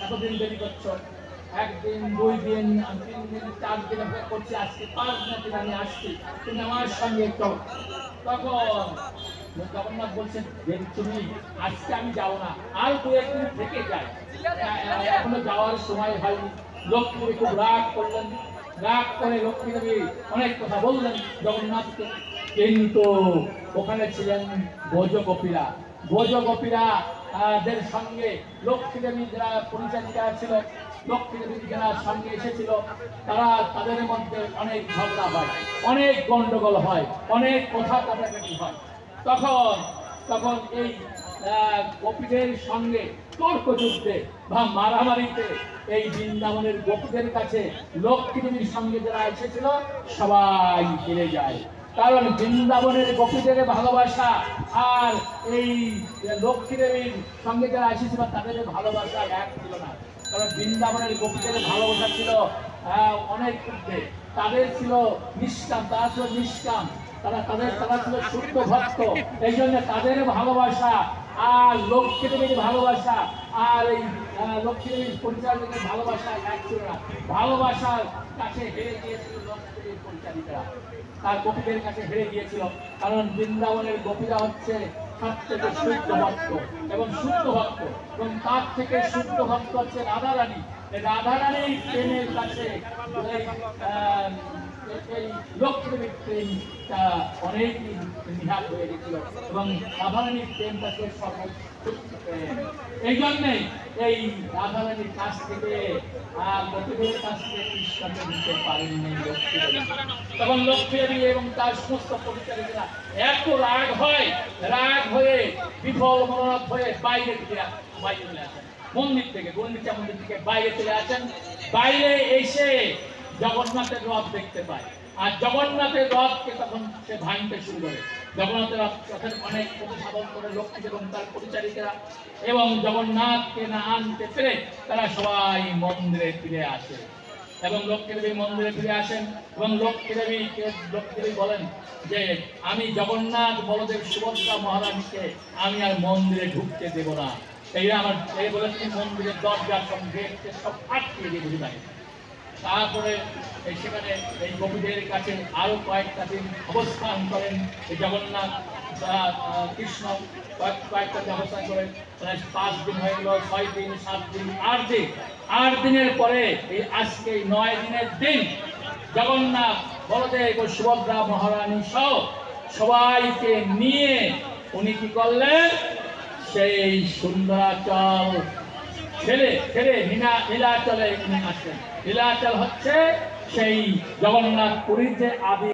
এতদিন দেরি করছো, একদিন, 2 দিন, 3 দিন, 4 দিন অপেক্ষা করছি, আজকে 5 দিন আমি আসছি, তুমি আমার সঙ্গে চলো। তখন জগন্নাথ বলছেন যে তুমি আজকে আমি যাবো না, আর 2-1 দিন থেকে যাই, এখনো যাওয়ার সময় হয়নি। লক্ষ্মী খুব রাগ করলেন, রাগ করে লক্ষ্মী দেবী অনেক কথা বললেন জগন্নাথকে। কিন্তু ওখানে ছিলেন ভোজগোপীরা, ভোজগোপীরা দের সঙ্গে লক্ষ্মী দেবী যারা পরিচারিকা ছিল, লক্ষ্মী দেবী যারা সঙ্গে এসেছিল, তারা তাদের মধ্যে অনেক ঝগড়া হয়, অনেক গন্ডগোল হয়, অনেক কথা কাটাকাটি হয়। তখন তখন এই গোপীদের সঙ্গে তর্ক যুদ্ধে বা মারামারিতে এই বৃন্দাবনের গোপীদের কাছে লক্ষ্মী দেবীর সঙ্গে যারা এসেছিল সবাই হেরে যায়। কারণ বৃন্দাবনের গোপীদের ভালোবাসা আর এই লক্ষ্মী দেবীর সঙ্গে যারা এসেছিল তাদের ভালোবাসা এক ছিল না। কারণ বৃন্দাবনের গোপীদের ভালোবাসা ছিল অনেক ঊর্ধ্বে, তাদের ছিল নিষ্কাম, তারা ছিল নিষ্কাম, তারা ছিল শুদ্ধ ভক্ত। এই জন্য তাদের ভালোবাসা আর লক্ষ্মী দেবীর ভালোবাসা আর এই লক্ষ্মী দেবীর পরিচারিকার ভালোবাসা এক ছিল না। ভালোবাসার কাছে হেরে গিয়েছিল লক্ষ্মী দেবীর পরিচারিকারা, তার গোপীদের কাছে হেরে গিয়েছিল। কারণ বৃন্দাবনের গোপীরা হচ্ছে সব থেকে শুদ্ধ ভক্ত এবং শুদ্ধ ভক্ত, এবং তার থেকে শুদ্ধ ভক্ত হচ্ছে রাধারানী। রাধারানীর প্রেমের কাছে এই লক্ষ্মী দেবীর প্রেমটা অনেক নিহাত হয়ে গেছিল এবং রাধারানীর প্রেমটা সে সবাই। এই জন্যেই এই রাধারানীর কাছ থেকে গোপীদের কাছ থেকে কৃষ্ণকে নিতে পারেননি লক্ষ্মী দেবী। তখন লক্ষ্মী দেবী এবং তার সমস্ত পরিচারিকারা এত রাগ হয়, রাগ হয়ে বিফল মনোরথ হয়ে বাইরে চলে আসেন, মন্দির থেকে, গুন্ডিচা মন্দির থেকে বাইরে চলে আসেন। বাইরে এসে জগন্নাথের রথ দেখতে পায়, আর জগন্নাথের রথকে তখন সে ভাঙতে শুরু করে। জগন্নাথের রথের অনেক প্রতিসাধন করে লক্ষ্মী এবং তার পরিচারিকারা, এবং জগন্নাথকে না আনতে পেরে তারা সবাই মন্দিরে ফিরে আসে এবং লক্ষ্মী দেবী মন্দিরে ফিরে আসেন। এবং লক্ষ্মী দেবী বলেন যে আমি জগন্নাথ, বলদেব, সুভদ্রা মহারানীকে আমি আর মন্দিরে ঢুকতে দেব না। এই বলে তিনি মন্দিরের দরজা সব গেটকে সব আটকে দিয়ে বুঝে থাকে। তারপরে সেখানে এই গোপীদের কাছে আরো কয়েকটা দিন অবস্থান করেন এই জগন্নাথ কৃষ্ণ, কয়েকটা দিন অবস্থান করেন। 5 দিন হয়ে গেল, 6 দিন, 7 দিন, 8 দিন। 8 দিনের পরে এই আজকে 9 দিনের দিন জগন্নাথ, বলদেব ও সুভদ্রা মহারানী সহ সবাইকে নিয়ে উনি কি করলেন, সেই সুন্দরাচল ছেড়ে নীলাচলে উনি আসেন। নীলাচল হচ্ছে সেই জগন্নাথ পুরীর যে আদি